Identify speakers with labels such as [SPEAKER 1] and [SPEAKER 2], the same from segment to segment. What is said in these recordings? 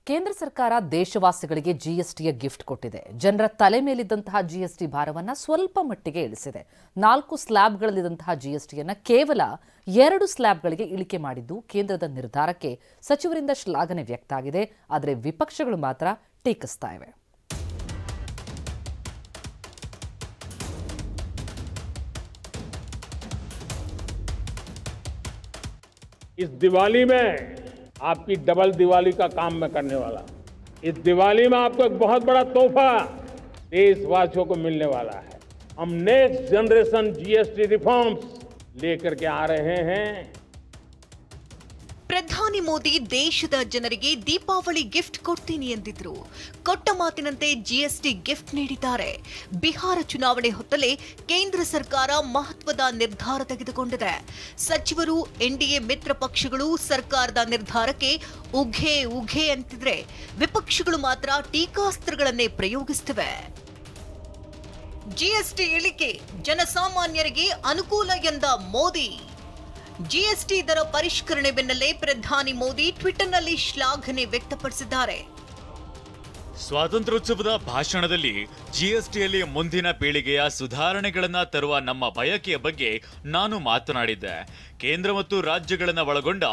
[SPEAKER 1] ಕೇಂದ್ರ ಸರ್ಕಾರ ದೇಶವಾಸಿಗಳಿಗೆ ಜಿಎಸ್ಟಿಯ ಗಿಫ್ಟ್ ಕೊಟ್ಟಿದೆ. ಜನರ ತಲೆ ಮೇಲಿದ್ದಂತಹ ಜಿಎಸ್ಟಿ ಭಾರವನ್ನು ಸ್ವಲ್ಪ ಮಟ್ಟಿಗೆ ಇಳಿಸಿದೆ. 4 ಸ್ಲ್ಯಾಬ್ಗಳಲ್ಲಿದ್ದಂತಹ ಜಿಎಸ್ಟಿಯನ್ನು ಕೇವಲ 2 ಸ್ಲ್ಯಾಬ್ಗಳಿಗೆ ಇಳಿಕೆ ಮಾಡಿದ್ದು ಕೇಂದ್ರದ ನಿರ್ಧಾರಕ್ಕೆ ಸಚಿವರಿಂದ ಶ್ಲಾಘನೆ ವ್ಯಕ್ತ ಆಗಿದೆ. ಆದರೆ ವಿಪಕ್ಷಗಳು ಮಾತ್ರ ಟೀಕಿಸ್ತಾ ಇವೆ.
[SPEAKER 2] इस दिवाली में आपकी डबल दिवाली का काम मैं करने वाला। इस दिवाली में आपको एक बहुत बड़ा तोहफा देशवासियों को मिलने वाला है। हम नेक्स्ट जनरेशन जीएसटी रिफॉर्म्स लेकर के आ रहे हैं।
[SPEAKER 3] ಪ್ರಧಾನಿ ಮೋದಿ ದೇಶದ ಜನರಿಗೆ ದೀಪಾವಳಿ ಗಿಫ್ಟ್ ಕೊಡ್ತೀನಿ ಎಂದಿದ್ರು. ಕೊಟ್ಟ ಮಾತಿನಂತೆ ಜಿಎಸ್ಟಿ ಗಿಫ್ಟ್ ನೀಡಿದ್ದಾರೆ. ಬಿಹಾರ ಚುನಾವಣೆ ಹೊತ್ತಲೇ ಕೇಂದ್ರ ಸರ್ಕಾರ ಮಹತ್ವದ ನಿರ್ಧಾರ ತೆಗೆದುಕೊಂಡಿದೆ. ಸಚಿವರು, ಎನ್ಡಿಎ ಮಿತ್ರ ಪಕ್ಷಗಳು ಸರ್ಕಾರದ ನಿರ್ಧಾರಕ್ಕೆ ಉಘೆ ಉಘೆ ಅಂತಿದ್ರೆ, ವಿಪಕ್ಷಗಳು ಮಾತ್ರ ಟೀಕಾಸ್ತ್ರಗಳನ್ನೇ ಪ್ರಯೋಗಿಸುತ್ತಿವೆ. ಜಿಎಸ್ಟಿ ಇಳಿಕೆ ಜನಸಾಮಾನ್ಯರಿಗೆ ಅನುಕೂಲ ಎಂದ ಮೋದಿ. ಜಿಎಸ್ಟಿ ದರ ಪರಿಷ್ಕರಣೆ ಬೆನ್ನಲ್ಲೇ ಪ್ರಧಾನಿ ಮೋದಿ ಟ್ವಿಟರ್ನಲ್ಲಿ ಶ್ಲಾಘನೆ ವ್ಯಕ್ತಪಡಿಸಿದ್ದಾರೆ.
[SPEAKER 4] ಸ್ವಾತಂತ್ರ್ಯೋತ್ಸವದ ಭಾಷಣದಲ್ಲಿ ಜಿಎಸ್ಟಿಯಲ್ಲಿ ಮುಂದಿನ ಪೀಳಿಗೆಯ ಸುಧಾರಣೆಗಳನ್ನು ತರುವ ನಮ್ಮ ಬಯಕೆಯ ಬಗ್ಗೆ ನಾನು ಮಾತನಾಡಿದ್ದೆ. ಕೇಂದ್ರ ಮತ್ತು ರಾಜ್ಯಗಳನ್ನು ಒಳಗೊಂಡ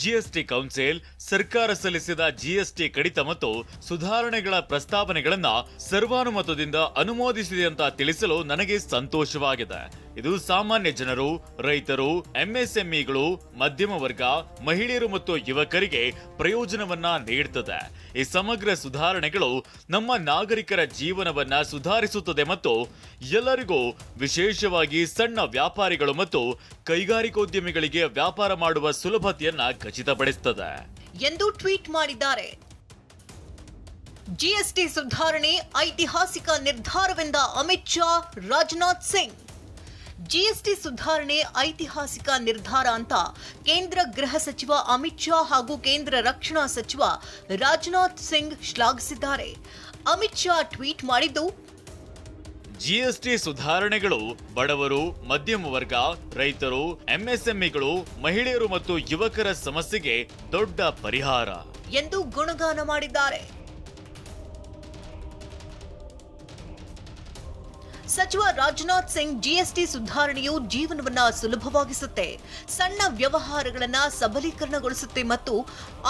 [SPEAKER 4] ಜಿಎಸ್ಟಿ ಕೌನ್ಸಿಲ್ ಸರ್ಕಾರ ಸಲ್ಲಿಸಿದ ಜಿಎಸ್ಟಿ ಕಡಿತ ಮತ್ತು ಸುಧಾರಣೆಗಳ ಪ್ರಸ್ತಾವನೆಗಳನ್ನು ಸರ್ವಾನುಮತದಿಂದ ಅನುಮೋದಿಸಿದೆ ಅಂತ ತಿಳಿಸಲು ನನಗೆ ಸಂತೋಷವಾಗಿದೆ. ಇದು ಸಾಮಾನ್ಯ ಜನರು, ರೈತರು, ಎಂಎಸ್ಎಂಇಗಳು, ಮಧ್ಯಮ ವರ್ಗ, ಮಹಿಳೆಯರು ಮತ್ತು ಯುವಕರಿಗೆ ಪ್ರಯೋಜನವನ್ನ ನೀಡುತ್ತದೆ. ಈ ಸಮಗ್ರ ಸುಧಾರಣೆಗಳು ನಮ್ಮ ನಾಗರಿಕರ ಜೀವನವನ್ನ ಸುಧಾರಿಸುತ್ತದೆ ಮತ್ತು ಎಲ್ಲರಿಗೂ, ವಿಶೇಷವಾಗಿ ಸಣ್ಣ ವ್ಯಾಪಾರಿಗಳು ಮತ್ತು ಕೈಗಾರಿಕೋದ್ಯಮಿಗಳಿಗೆ ವ್ಯಾಪಾರ ಮಾಡುವ ಸುಲಭತೆಯನ್ನ ಖಚಿತಪಡಿಸುತ್ತದೆ
[SPEAKER 3] ಎಂದು ಟ್ವೀಟ್ ಮಾಡಿದ್ದಾರೆ. ಜಿಎಸ್ಟಿ ಸುಧಾರಣೆ ಐತಿಹಾಸಿಕ ನಿರ್ಧಾರವೆಂದ ಅಮಿತ್ ಶಾ, ರಾಜನಾಥ್ ಸಿಂಗ್. ಜಿಎಸ್ಟಿ ಸುಧಾರಣೆ ಐತಿಹಾಸಿಕ ನಿರ್ಧಾರ ಅಂತ ಕೇಂದ್ರ ಗೃಹ ಸಚಿವ ಅಮಿತ್ ಶಾ ಹಾಗೂ ಕೇಂದ್ರ ರಕ್ಷಣಾ ಸಚಿವ ರಾಜನಾಥ್ ಸಿಂಗ್ ಶ್ಲಾಘಿಸಿದ್ದಾರೆ. ಅಮಿತ್ ಶಾ ಟ್ವೀಟ್ ಮಾಡಿದ್ದು,
[SPEAKER 4] ಜಿಎಸ್ಟಿ ಸುಧಾರಣೆಗಳು ಬಡವರು, ಮಧ್ಯಮ ವರ್ಗ, ರೈತರು, ಎಂಎಸ್ಎಂಇಗಳು, ಮಹಿಳೆಯರು ಮತ್ತು ಯುವಕರ ಸಮಸ್ಯೆಗೆ ದೊಡ್ಡ ಪರಿಹಾರ
[SPEAKER 3] ಎಂದು ಗುಣಗಾನ ಮಾಡಿದ್ದಾರೆ. ಸಚಿವ ರಾಜನಾಥ್ ಸಿಂಗ್, ಜಿಎಸ್ಟಿ ಸುಧಾರಣೆಯು ಜೀವನವನ್ನ ಸುಲಭವಾಗಿಸುತ್ತೆ, ಸಣ್ಣ ವ್ಯವಹಾರಗಳನ್ನ ಸಬಲೀಕರಣಗೊಳಿಸುತ್ತೆ ಮತ್ತು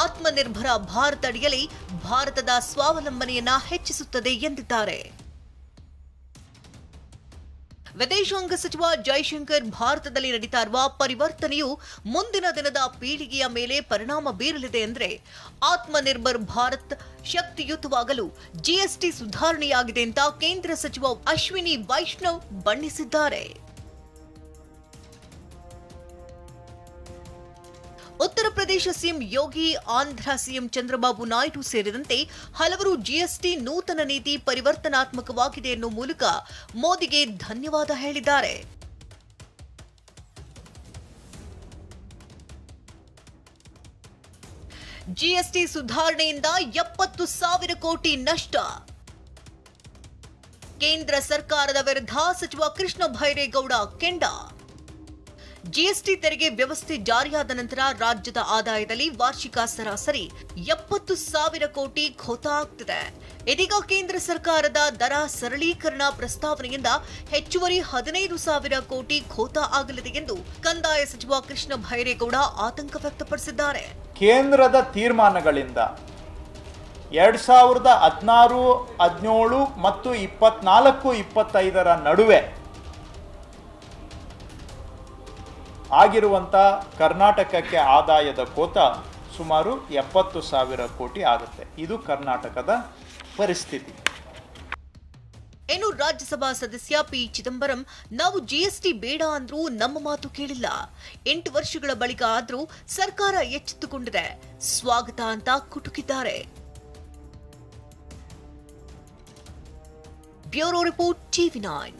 [SPEAKER 3] ಆತ್ಮನಿರ್ಭರ ಭಾರತ ಅಡಿಯಲ್ಲಿ ಭಾರತದ ಸ್ವಾವಲಂಬನೆಯನ್ನ ಹೆಚ್ಚಿಸುತ್ತದೆ ಎಂದಿದ್ದಾರೆ. ವಿದೇಶಾಂಗ ಸಚಿವ ಜೈಶಂಕರ್, ಭಾರತದಲ್ಲಿ ನಡೀತಾ ಇರುವ ಪರಿವರ್ತನೆಯು ಮುಂದಿನ ದಿನದ ಪೀಳಿಗೆಯ ಮೇಲೆ ಪರಿಣಾಮ ಬೀರಲಿದೆ ಎಂದರೆ, ಆತ್ಮನಿರ್ಭರ್ ಭಾರತ್ ಶಕ್ತಿಯುತವಾಗಲು ಜಿಎಸ್ಟಿ ಸುಧಾರಣೆಯಾಗಿದೆ ಅಂತ ಕೇಂದ್ರ ಸಚಿವ ಅಶ್ವಿನಿ ವೈಷ್ಣವ್ ಬಣ್ಣಿಸಿದ್ದಾರೆ. ಉತ್ತರ ಪ್ರದೇಶ ಸಿಎಂ ಯೋಗಿ, ಆಂಧ್ರ ಸಿಎಂ ಚಂದ್ರಬಾಬು ನಾಯ್ಡು ಸೇರಿದಂತೆ ಹಲವರು ಜಿಎಸ್ಟಿ ನೂತನ ನೀತಿ ಪರಿವರ್ತನಾತ್ಮಕವಾಗಿದೆ ಎನ್ನುವ ಮೂಲಕ ಮೋದಿಗೆ ಧನ್ಯವಾದ ಹೇಳಿದ್ದಾರೆ. ಜಿಎಸ್ಟಿ ಸುಧಾರಣೆಯಿಂದ 70,000 ಕೋಟಿ ನಷ್ಟ. ಕೇಂದ್ರ ಸರ್ಕಾರದ ವಿರುದ್ಧ ಸಚಿವ ಕೃಷ್ಣ ಭೈರೇಗೌಡ ಕೆಂಡ. ಜಿಎಸ್ಟಿ ತೆರಿಗೆ ವ್ಯವಸ್ಥೆ ಜಾರಿಯಾದ ನಂತರ ರಾಜ್ಯದ ಆದಾಯದಲ್ಲಿ ವಾರ್ಷಿಕ ಸರಾಸರಿ 70,000 ಕೋಟಿ ಖೋತ ಆಗ್ತಿದೆ. ಇದೀಗ ಕೇಂದ್ರ ಸರ್ಕಾರದ ದರ ಸರಳೀಕರಣ ಪ್ರಸ್ತಾವನೆಯಿಂದ ಹೆಚ್ಚುವರಿ 15,000 ಕೋಟಿ ಖೋತ ಆಗಲಿದೆ ಎಂದು ಕಂದಾಯ ಸಚಿವ ಕೃಷ್ಣ ಭೈರೇಗೌಡ ಆತಂಕ ವ್ಯಕ್ತಪಡಿಸಿದ್ದಾರೆ.
[SPEAKER 5] ಕೇಂದ್ರದ ತೀರ್ಮಾನಗಳಿಂದ 2016, 17 ಮತ್ತು 24, 25 ನಡುವೆ ಆಗಿರುವಂಥ ಕರ್ನಾಟಕಕ್ಕೆ ಆದಾಯದ ಕೋತ ಸುಮಾರು 70,000 ಕೋಟಿ ಆಗುತ್ತೆ. ಇದು ಕರ್ನಾಟಕದ ಪರಿಸ್ಥಿತಿ.
[SPEAKER 3] ಇನ್ನು ರಾಜ್ಯಸಭಾ ಸದಸ್ಯ ಪಿ ಚಿದಂಬರಂ, ನಾವು ಜಿಎಸ್ಟಿ ಬೇಡ ಅಂದ್ರೂ ನಮ್ಮ ಮಾತು ಕೇಳಿಲ್ಲ, 8 ವರ್ಷಗಳ ಬಳಿಕ ಆದ್ರೂ ಸರ್ಕಾರ ಎಚ್ಚೆತ್ತುಕೊಂಡಿದೆ, ಸ್ವಾಗತ ಅಂತ ಕುಟುಕಿದ್ದಾರೆ. Bureau report, TV9.